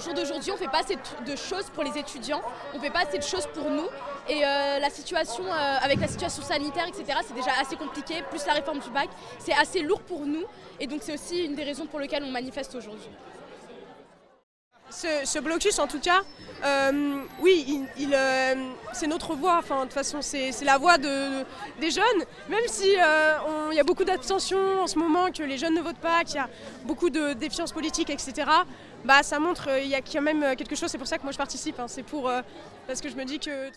jour d'aujourd'hui, on ne fait pas assez de choses pour les étudiants, on ne fait pas assez de choses pour nous. Et la situation, avec la situation sanitaire, etc., c'est déjà assez compliqué, plus la réforme du bac, c'est assez lourd pour nous. Et donc c'est aussi une des raisons pour lesquelles on manifeste aujourd'hui. Ce blocus, en tout cas, oui, c'est notre voix. Enfin, de toute façon, c'est la voix des jeunes. Même si il y a beaucoup d'abstention en ce moment, que les jeunes ne votent pas, qu'il y a beaucoup de défiance politique, etc. Bah, ça montre qu'il y a quand même quelque chose. C'est pour ça que moi je participe. Hein. C'est parce que je me dis que.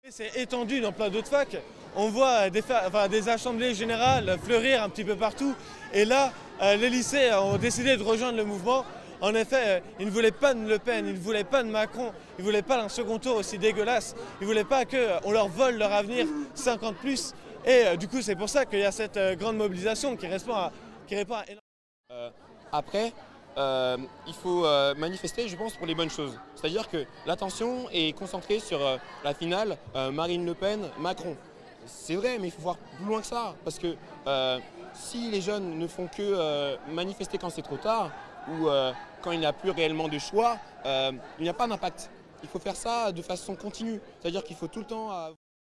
C'est étendu dans plein d'autres facs. On voit des assemblées générales fleurir un petit peu partout. Et là, les lycées ont décidé de rejoindre le mouvement. En effet, ils ne voulaient pas de Le Pen, ils ne voulaient pas de Macron, ils ne voulaient pas d'un second tour aussi dégueulasse, ils ne voulaient pas qu'on leur vole leur avenir 50 plus. Et du coup, c'est pour ça qu'il y a cette grande mobilisation qui répond à énormément. Après, il faut manifester, je pense, pour les bonnes choses. C'est-à-dire que l'attention est concentrée sur la finale Marine Le Pen-Macron. C'est vrai, mais il faut voir plus loin que ça. Parce que si les jeunes ne font que manifester quand c'est trop tard, ou quand il n'y a plus réellement de choix, il n'y a pas d'impact. Il faut faire ça de façon continue. C'est-à-dire qu'il faut tout le temps